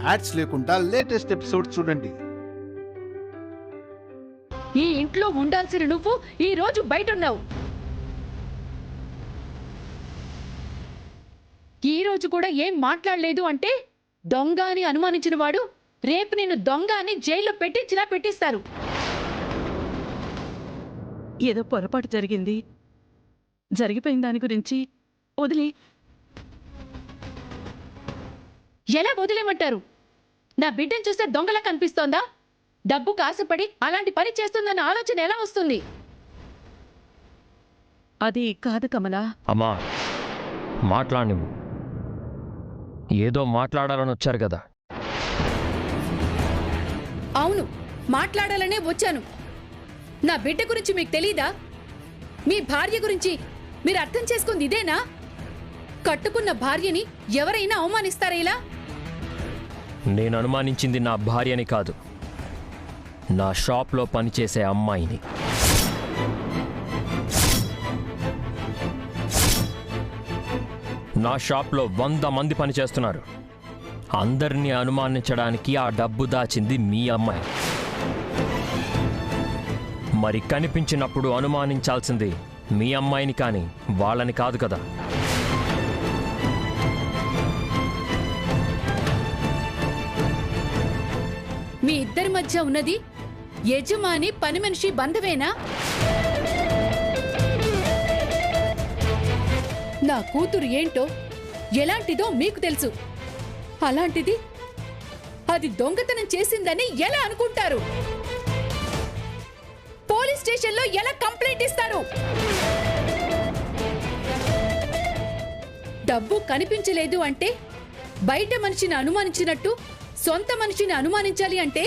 Ads లేకుండా latest episode చూడండి. ఈ ఇంట్లో ఉండాల్సిన నువ్వు ఈ రోజు బయట ఉన్నావు. ఈ రోజు కూడా ఏం మాట్లాడలేదు అంటే దొంగ అని అనుమానించిన వాడు రేపు నేను దొంగ అని జైల్లో పెట్టించినా పెట్టిస్తారు. ఏదో పొరపాటు జరిగింది, జరిగిపోయిన దాని గురించి వదిలి. ఎలా వదిలేమంటారు? నా బిడ్డను చూస్తే దొంగలా కనిపిస్తోందా? డబ్బు కాసుపడి అలాంటి పని చేస్తుందన్న ఆలోచన ఎలా వస్తుంది? అది కాదు కమలా. అమ్మా మాట్లాడినవు, ఏదో మాట్లాడాలని వచ్చారు కదా. అవును, మాట్లాడాలనే వచ్చాను. నా బిడ్డ గురించి మీకు తెలీదా? మీ భార్య గురించి మీరు అర్థం చేసుకుంది ఇదేనా? కట్టుకున్న భార్యని ఎవరైనా అవమానిస్తారా ఇలా? నేను అనుమానించింది నా భార్యని కాదు, నా షాప్లో పనిచేసే అమ్మాయిని. నా షాప్లో 100 మంది పనిచేస్తున్నారు. అందరినీ అనుమానించడానికి ఆ డబ్బు దాచింది మీ అమ్మాయి. మరి కనిపించినప్పుడు అనుమానించాల్సింది మీ అమ్మాయిని కానీ వాళ్ళని కాదు కదా. మీ ఇద్దరి మధ్య ఉన్నది యజమాని పని మనిషి బంధమేనా? నా కూతురు ఏంటో ఎలాంటిదో మీకు తెలుసు. అలాంటిది అది దొంగతనం చేసిందని ఎలా అనుకుంటారు? పోలీస్ స్టేషన్లో ఎలా కంప్లైంట్ ఇస్తారు? డబ్బు కనిపించలేదు అంటే బయట మనిషిని అనుమానించినట్టు సొంత మనిషిని అనుమానించాలి అంటే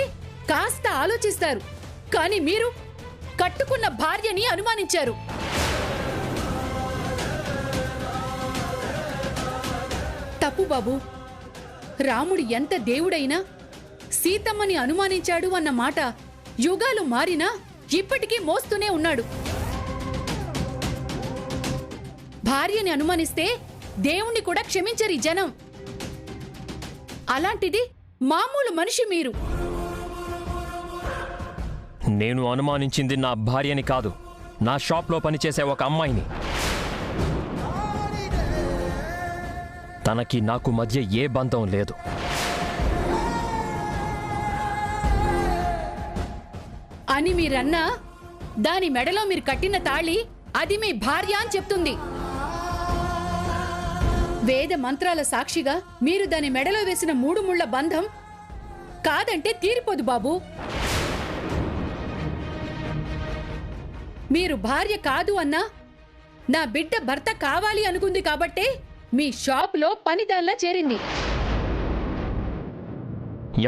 కాస్త ఆలోచిస్తారు. కానీ మీరు కట్టుకున్న భార్యని అనుమానించారు. తప్పు బాబు. రాముడు ఎంత దేవుడైనా సీతమ్మని అనుమానించాడు అన్న మాట యుగాలు మారినా ఇప్పటికీ మోస్తూనే ఉన్నాడు. భార్యని అనుమానిస్తే దేవుణ్ణి కూడా క్షమించరు ఈ జనం. అలాంటిది మామూలు మనిషి మీరు. నేను అనుమానించింది నా భార్యని కాదు, నా షాప్లో పనిచేసే ఒక అమ్మాయిని. తనకి నాకు మధ్య ఏ బంధం లేదు. అని మీరన్నా దాని మెడలో మీరు కట్టిన తాళి అది మీ భార్య అని చెప్తుంది. వేద మంత్రాల సాక్షిగా మీరు దాని మెడలో వేసిన 3 ముళ్ల బంధం కాదంటే తీరిపోదు బాబు. మీరు భార్య కాదు అన్నా నా బిడ్డ భర్త కావాలి అనుకుంది కాబట్టే మీ షాప్లో పనిదాన్లా చేరింది.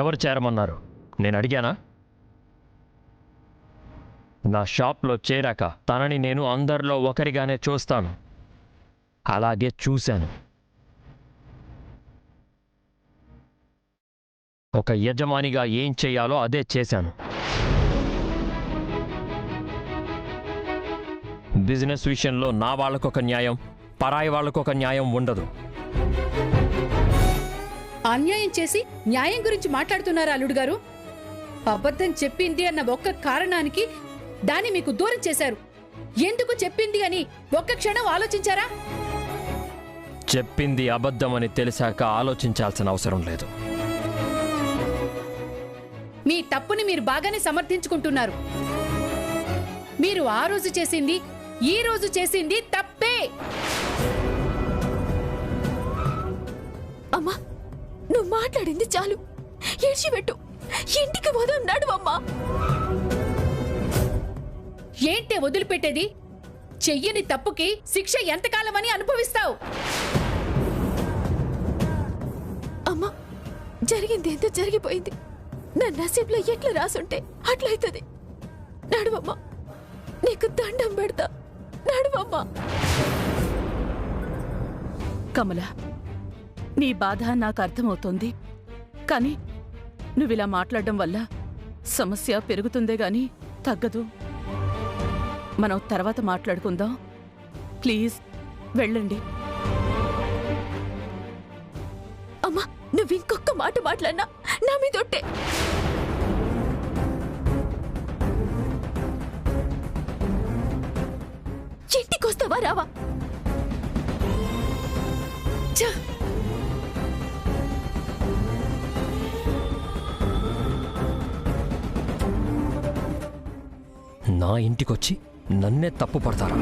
ఎవరు చేరమన్నారు? నేను అడిగానా? నా షాప్లో చేరాక తనని నేను అందరిలో ఒకరిగానే చూస్తాను. అలాగే చూశాను. ఒక యజమానిగా ఏం చేయాలో అదే చేశాను. బిజినెస్ విషయంలో నా వాళ్ళకొక న్యాయం, పరాయి వాళ్ళకొక న్యాయం ఉండదు. అన్యాయం చేసి న్యాయం గురించి మాట్లాడుతున్నారా అల్లుడు గారు? అబద్ధం చెప్పింది అన్న ఒక్క కారణానికి దాన్ని మీకు దూరం చేశారు. ఎందుకు చెప్పింది అని ఒక్క క్షణం ఆలోచించారా? చెప్పింది అబద్ధమని తెలిసాక ఆలోచించాల్సిన అవసరం లేదు. మీ తప్పుని మీరు బాగానే సమర్థించుకుంటున్నారు. మీరు ఆ రోజు చేసింది ఈ రోజు చేసింది తప్పే. అమ్మా, నువ్వు మాట్లాడింది చాలు, ఏడ్చిపెట్టు. ఇంటికి వదన్నాడు అమ్మా. ఏంటే వదిలిపెట్టేది? చెయ్యని తప్పుకి శిక్ష ఎంతకాలమని అనుభవిస్తావు? అమ్మా, జరిగింది ఎంతో జరిగిపోయింది. నా నసీబ్లో ఎట్లా రాసుంటే అట్లయితుంది. నడువమ్మా, నీకు దండం పెడతా. నడువమ్మా. కమల, నీ బాధ నాకు అర్థమవుతోంది. కానీ నువ్విలా మాట్లాడడం వల్ల సమస్య పెరుగుతుందే గాని తగ్గదు. మనం తర్వాత మాట్లాడుకుందాం. ప్లీజ్ వెళ్ళండి. అమ్మా, నువ్వు ఇంకొక మాట మాట్లాడినా నా మీదొట్టే. ఇంటికొస్తావా రావా? ఛ! నా ఇంటికొచ్చి నన్నే తప్పు పడతారా?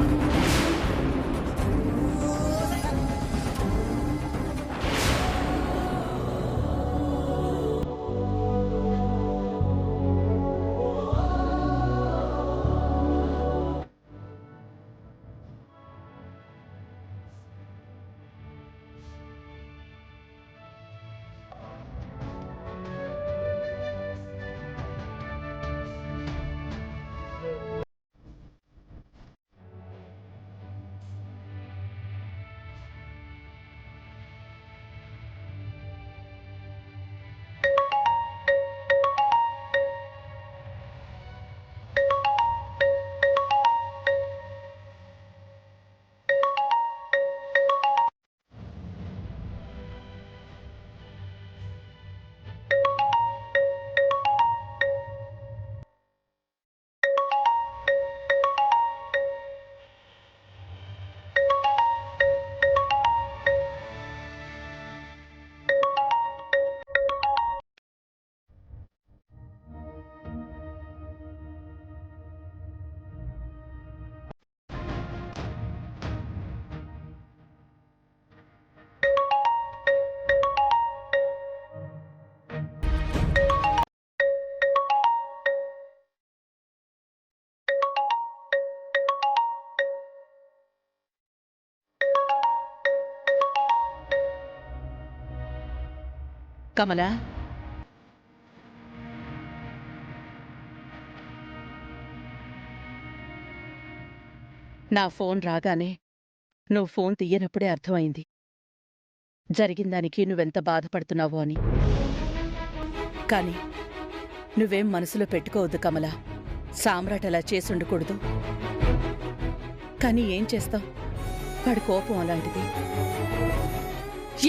కమలా, నా ఫోన్ రాగానే నువ్వు ఫోన్ తీయనప్పుడే అర్థమైంది జరిగిందానికి నువ్వెంత బాధపడుతున్నావో అని. కాని నువ్వేం మనసులో పెట్టుకోవద్దు కమలా. సామ్రాట్ అలా చేసుండకూడదు. కానీ ఏం చేస్తావు, వాడి కోపం అలాంటిది.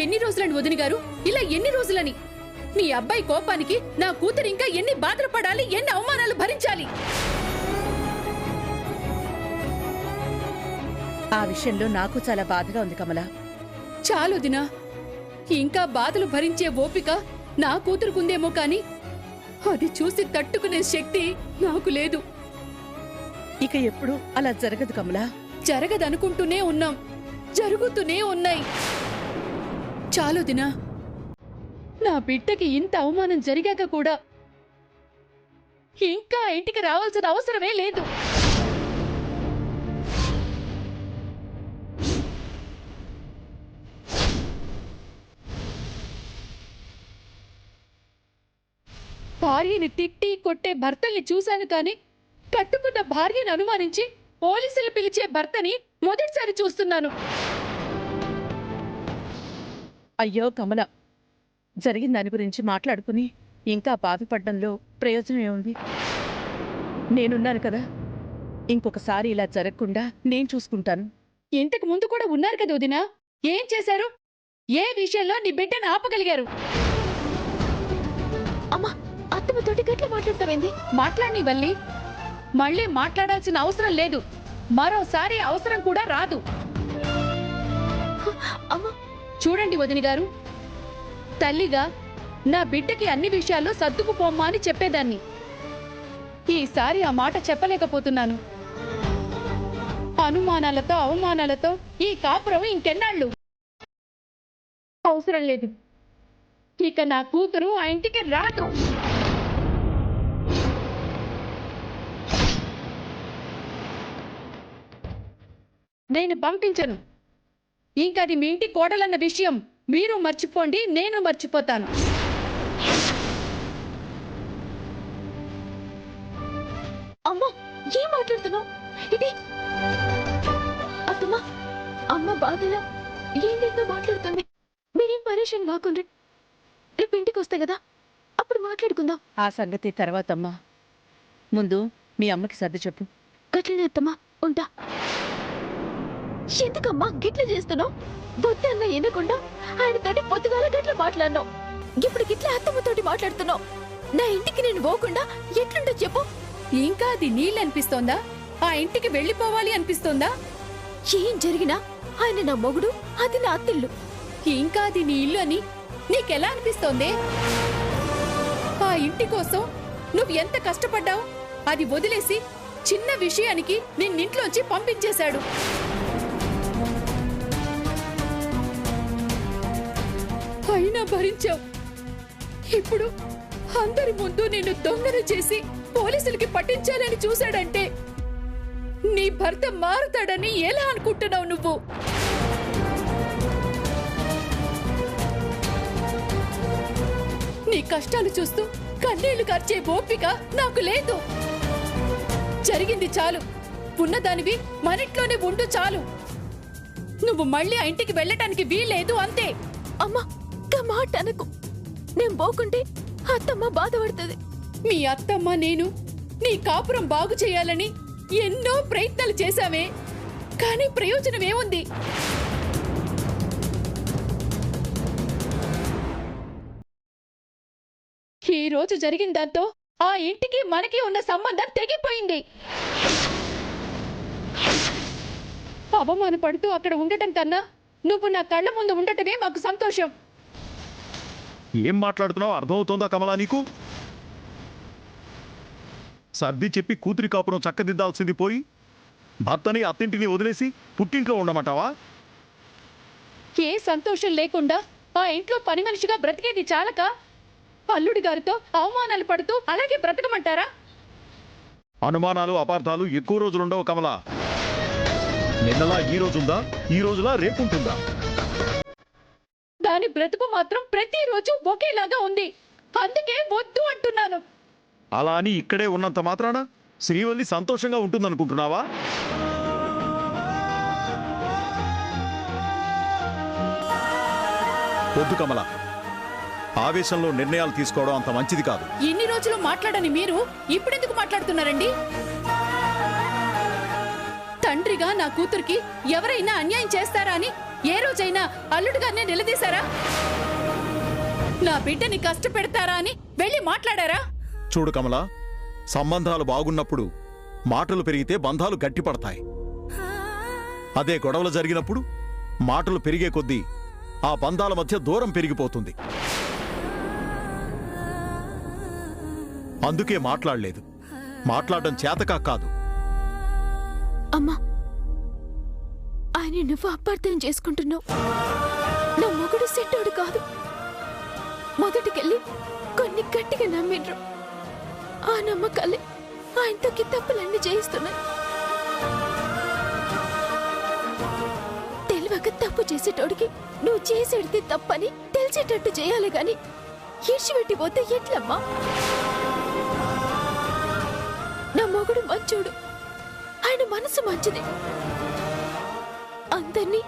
ఎన్ని రోజులని వదిన గారు, ఇలా ఎన్ని రోజులని? మీ అబ్బాయి కోపానికి నా కూతురు ఇంకా ఎన్ని బాధలు పడాలి, ఎన్ని అవమానాలు భరించాలి? ఆ విషయంలో నాకు చాలా బాధగా ఉంది కమలా. చాలు వదినా, ఇంకా బాధలు భరించే ఓపిక నా కూతురుకుందేమో కాని అది చూసి తట్టుకునే శక్తి నాకు లేదు. ఇక ఎప్పుడు అలా జరగదు కమలా. జరగదనుకుంటూనే ఉన్నాం, జరుగుతూనే ఉన్నాయి. చాలు వదినా. నా బిడ్డకి ఇంత అవమానం జరిగాక కూడా ఇంకా ఇంటికి రావాల్సిన అవసరమే లేదు. భార్యని తిట్టి కొట్టే భర్తల్ని చూశాను కానీ కట్టుకున్న భార్యను అనుమానించి పోలీసులు పిలిచే భర్తని మొదటిసారి చూస్తున్నాను. అయ్యో కమల, జరిగిన దాని గురించి మాట్లాడుకుని ఇంకా బాధపడడంలో ప్రయోజనం ఏముంది? నేనున్నాను కదా, ఇంకొకసారి ఇలా జరగకుండా నేను చూసుకుంటాను. ఇంతకు ముందు కూడా ఉన్నారు కదా వదినా, ఏం చేశారు? ఏ విషయంలో నీ బిడ్డను ఆపగలిగారు? అమ్మా, అత్తమ్మతోటి గట్ల మాట్లాడతావేంది? మాట్లాడి వల్లి, మళ్ళీ మాట్లాడాల్సిన అవసరం లేదు. మరోసారి అవసరం కూడా రాదు. అమ్మా, చూడండి వదిన గారు, తల్లిగా నా బిడ్డకి అన్ని విషయాల్లో సర్దుకుపోమ్మా అని చెప్పేదాన్ని. ఈసారి ఆ మాట చెప్పలేకపోతున్నాను. అనుమానాలతో అవమానాలతో ఈ కాపురం ఇంకెన్నాళ్ళు? అవసరం లేదు. ఇక నా కూతురు ఆ ఇంటికి రాదు. నేను పంపించను. ఇంకది మీ ఇంటి కోడలన్న విషయం మీరు మర్చిపోండి, నేను మర్చిపోతాను. అమ్మా, ఏం మాట్లాడుతున్నావు? ఇది అత్తమ్మా, అమ్మ బాధలో ఏంటేందో మాట్లాడుతుంది. మీరేం పరేషాన్ కాకుండా రేపు ఇంటికి వస్తాయి కదా, అప్పుడు మాట్లాడుకుందాం. ఆ సంగతి తర్వాతమ్మా. ముందు మీ అమ్మకి సర్ది చెప్పు. గట్లనే అత్తమ్మా, ఉంటా. ఎందుకమ్మా గిట్ల చేస్తున్నావు? బుద్ధి అన్న ఎనకుండా ఆయనతోటి పొద్దుగాల గట్ల మాట్లాడినావు. ఇప్పుడు గిట్లా అత్తమ్మతోటి మాట్లాడుతున్నావు? నా ఇంటికి నేను పోకుండా ఎట్లుంటో చెప్పు. ఇంకా అది నీళ్ళనిపిస్తోందా? ఆ ఇంటికి వెళ్ళిపోవాలి అనిపిస్తోందా? ఏం జరిగినా ఆయన నా మొగుడు, అది నా అత్తిల్లు. ఇంకా అది నీ ఇల్లు అని నీకెలా అనిపిస్తోంది? ఆ ఇంటి కోసం నువ్వు ఎంత కష్టపడ్డావు? అది వదిలేసి చిన్న విషయానికి నిన్నింట్లోంచి పంపించేశాడు. అయినా భరించావు. ఇప్పుడు అందరి ముందు నిన్ను దొంగను చేసి పోలీసులకి పట్టించాలని చూశాడంటే నీ భర్త మారుతాడని ఎలా అనుకుంటున్నావు నువ్వు? నీ కష్టాలు చూస్తూ కన్నీళ్లు కార్చే ఓపిక నాకు లేదు. జరిగింది చాలు. ఉన్నదానివి మనిట్లోనే ఉండు చాలు. నువ్వు మళ్ళీ ఆ ఇంటికి వెళ్ళటానికి వీల్లేదు, అంతే. అమ్మా, మాట అనకు. నేను పోకుంటే అత్తమ్మ బాధపడుతుంది. మీ అత్తమ్మ నేను నీ కాపురం బాగు చేయాలని ఎన్నో ప్రయత్నాలు చేశామే, కానీ ప్రయోజనం ఏముంది? ఈ రోజు జరిగిన దాంతో ఆ ఇంటికి మనకి ఉన్న సంబంధం తెగిపోయింది. అవమానపడుతూ అక్కడ ఉండటం కన్నా నువ్వు నా కళ్ళ ముందు ఉండటమే మాకు సంతోషం. ఏం మాట్లాడుతున్నావు అర్థమవుతోందా కమలా నీకు? సర్ది చెప్పి కూతురి కాపురం చక్కదిద్దాల్సింది పోయి భర్తని అత్తింటిని వదిలేసి పుట్టింట్లో ఉండమంటావా? ఏ సంతోషం లేకుండా ఆ ఇంట్లో పని మనిషిగా బ్రతికేది చాలక అల్లుడి గారితో అవమానాలు పడుతూ అలాగే బ్రతకమంటారా? అనుమానాలు అపార్థాలు ఎక్కువ రోజులుండవు కమలా. నిన్నలా ఈ రోజుందా, ఈ రోజులా రేపుంటుందా? దాని బ్రతుకు మాత్రం ప్రతిరోజు ఒకేలాగా ఉంది. అందుకే వద్దు అంటున్నాను. అలా అని ఇక్కడే ఉన్నంత మాత్రాన శ్రీవల్లి సంతోషంగా ఉంటుందనుకుంటున్నావా? వద్దు కమల, ఆవేశంలో నిర్ణయాలు తీసుకోవడం అంత మంచిది కాదు. ఇన్ని రోజులు మాట్లాడని మీరు ఇప్పుడెందుకు మాట్లాడుతున్నారండి? తండ్రిగా నా కూతురికి ఎవరైనా అన్యాయం చేస్తారా అని ఏ రోజైనా అల్లుడు గారిని నిలదీశారా? నా బిడ్డని కష్టపెడతారా అని వెళ్ళి మాట్లాడారా? చూడు కమల, సంబంధాలు బాగున్నప్పుడు మాటలు పెరిగితే బంధాలు గట్టిపడతాయి. అదే గొడవలు జరిగినప్పుడు మాటలు పెరిగే కొద్దీ ఆ బంధాల మధ్య దూరం పెరిగిపోతుంది. అందుకే మాట్లాడలేదు. మాట్లాడడం చేతకా కాదు. అమ్మా, ఆయన నువ్వు అపార్థం చేసుకుంటున్నావు. నా మొగుడు సెట్టోడు కాదు. మొదటికెళ్ళి కొన్ని గట్టిగా నమ్మిండ్రు. ఆ నమ్మకాలే ఆయనతో తప్పులన్నీ చేయిస్తున్నాయి. తెలివక తప్పు చేసేటోడికి నువ్వు చేసేది తప్పని తెలిసేటట్టు చేయాలి గాని ఈడ్చిపెట్టి పోతే ఎట్లమ్మా? నా మొగుడు మంచోడు, ఆయన మనసు మంచిది, అందరినీ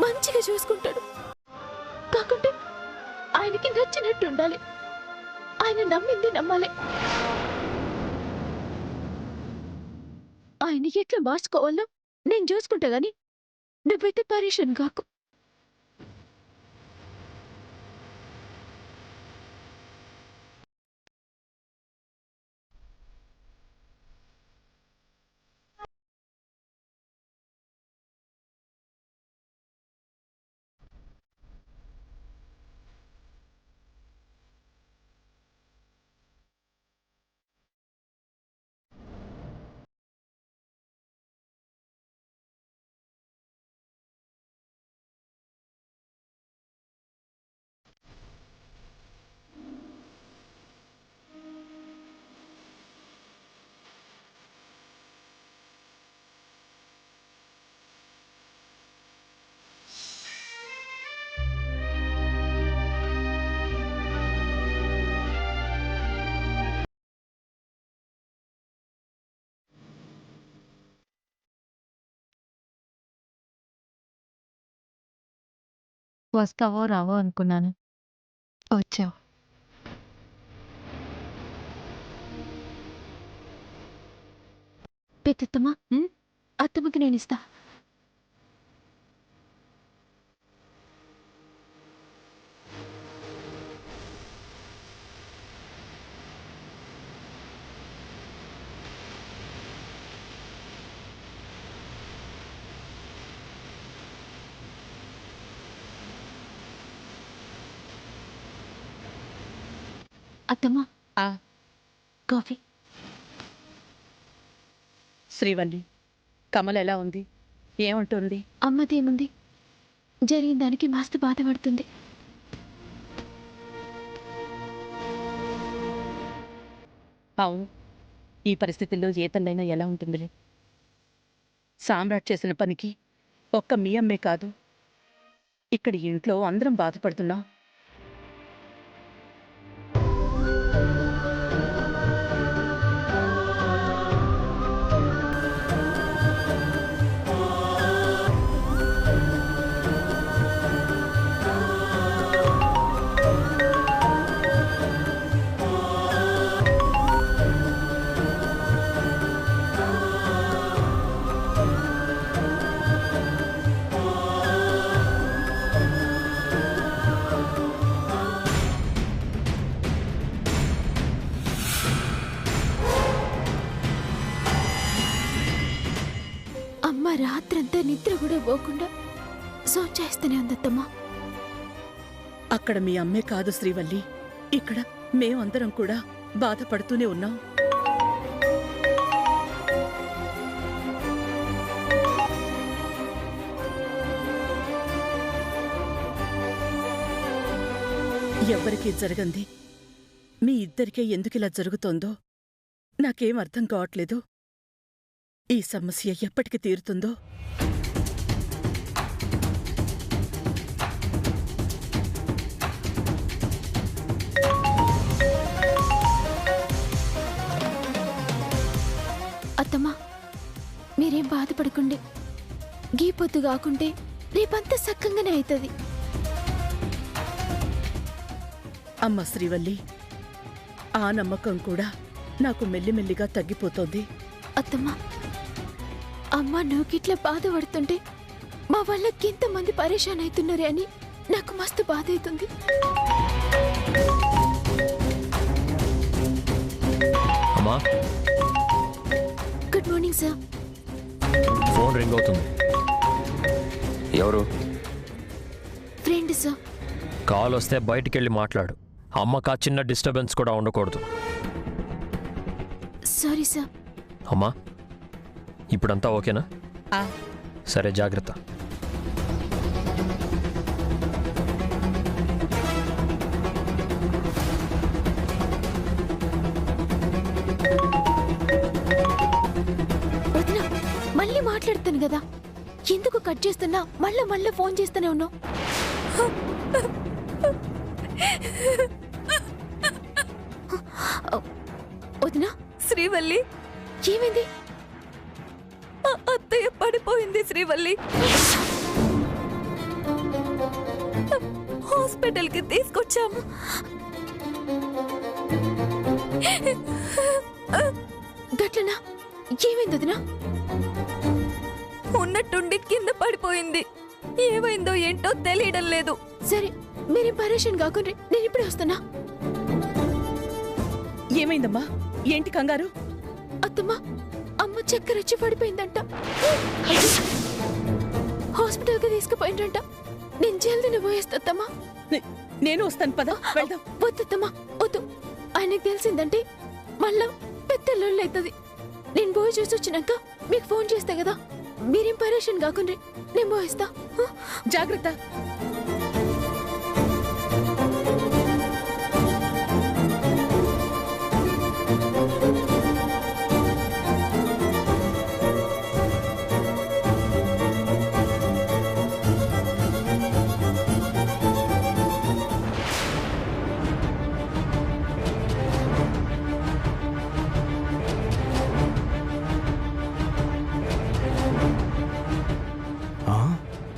మంచిగా చూసుకుంటాడు. కాకుంటే ఆయనకి నచ్చినట్టు ఉండాలి. ఆయన నమ్మింది నమ్మాలి. ఆయన ఎట్లా మార్చుకోవాలో నేను చూసుకుంటా గాని నువ్వైతే పరేషాన్ కాకు. వస్తావో రావో అనుకున్నాను. వచ్చావు. పెద్దమ్మా, అత్తమ్మకి నేను ఇస్తా. అత్తమ్మ ఆ కాఫీ. శ్రీవల్లి, కమల ఎలా ఉంది? ఏమంటుంది? అమ్మదేముంది, జరిగిన దానికి మస్తు బాధపడుతుంది. అవును, ఈ పరిస్థితుల్లో ఏ తల్లైనా ఎలా ఉంటుంది? సామ్రాట్ చేసిన పనికి ఒక్క మీ అమ్మే కాదు, ఇక్కడ ఇంట్లో అందరం బాధపడుతున్నాం. అమ్మ రాత్రంతా నిద్ర కూడా పోకుండా సోచేస్తూనే ఉందత్తమ్మా. అక్కడ మీ అమ్మే కాదు శ్రీవల్లి, ఇక్కడ మేమందరం కూడా బాధపడుతూనే ఉన్నాం. ఎవ్వరికీ జరగంది మీ ఇద్దరికే ఎందుకిలా జరుగుతోందో నాకేం అర్థం కావట్లేదు. ఈ సమస్య ఎప్పటికి తీరుతుందో? అత్తమ్మా, మీరేం బాధపడకుండి. గీ పొద్దు కాకుంటే రేపంతా సక్కంగానే అవుతుంది. అమ్మ శ్రీవల్లి, ఆ నమ్మకం కూడా నాకు మెల్లిమెల్లిగా తగ్గిపోతోంది. అత్తమ్మా, అమ్మ నువ్వుకిట్లా బాధపడుతుంటే మా వాళ్ళకి ఎంతమంది పరేషాన్ అవుతున్నారే అని నాకు మస్తు బాధ అవుతుంది. అమ్మా, good morning sir. Phone ring అవుతుంది. ఎవరు? Friend sir. కాల్ వస్తే బయటికెళ్ళి మాట్లాడు. అమ్మకా చిన్న డిస్టర్బెన్స్ కూడా ఉండకూడదు. Sorry sir. అమ్మా, ఇప్పుడంతా ఓకేనా? ఆ సరే, జాగ్రత్త. వదినా, మళ్ళీ మాట్లాడుతాను కదా, ఎందుకు కట్ చేస్తున్నా? మళ్ళా ఫోన్ చేస్తూనే ఉన్నావు. వదినా. శ్రీవల్లి, ఏమైంది? అత్తయ్య పడిపోయింది. శ్రీవల్లి, హాస్పిటల్కి తీసుకొచ్చాము. గట్లనా? ఏమైంది వదినా? ఉన్నట్టుండి కింద పడిపోయింది. ఏమైందో ఏంటో తెలియడం లేదు. సరే, మీరేం పరేషాన్ కాకుండా నేను ఇప్పుడే వస్తున్నా. ఏమైందమ్మా? ఏంటి కంగారు? అత్తమ్మా, అమ్మ చక్కెర వచ్చి పడిపోయిందంట. హాస్పిటల్కి తీసుకుపోయిందంట. నేను జల్దీనే పోయేస్తమ్మా. నేను వస్తాను, పద వెళ్దాం. వద్దమ్మా, వద్దు. ఆయనకు తెలిసిందంటే మళ్ళా పెద్ద లొల్లి అవుతుంది. నేను పోయి చూసి వచ్చినాక మీకు ఫోన్ చేస్తా కదా, మీరేం పరేషాన్ కాకుండా నేను పోయేస్తా. జాగ్రత్త.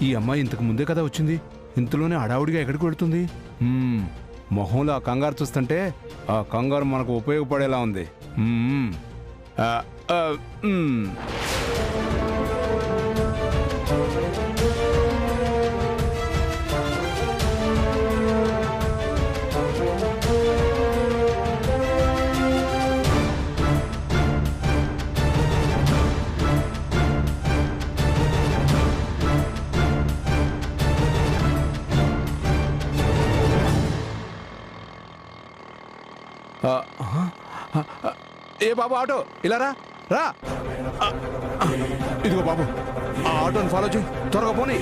ఈ అమ్మాయి ఇంతకు ముందే కదా వచ్చింది, ఇంతలోనే హడావుడిగా ఎక్కడికి వెళుతుంది? మొహంలో ఆ కంగారు చూస్తుంటే ఆ కంగారు మనకు ఉపయోగపడేలా ఉంది. ఆ, ఆ, మ్. ఏ బాబు ఆటో ఇలా రా రా. ఇదిగో బాబు ఆ ఆటోని ఫాలో చేయి, త్వరగా పోనీ.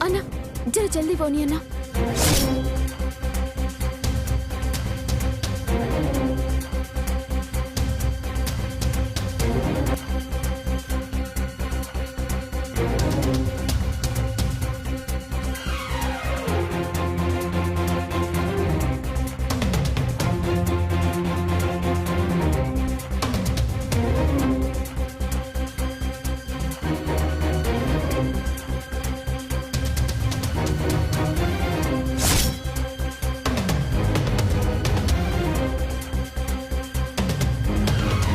అన్నా జర జల్దీ పోనీ అన్నా.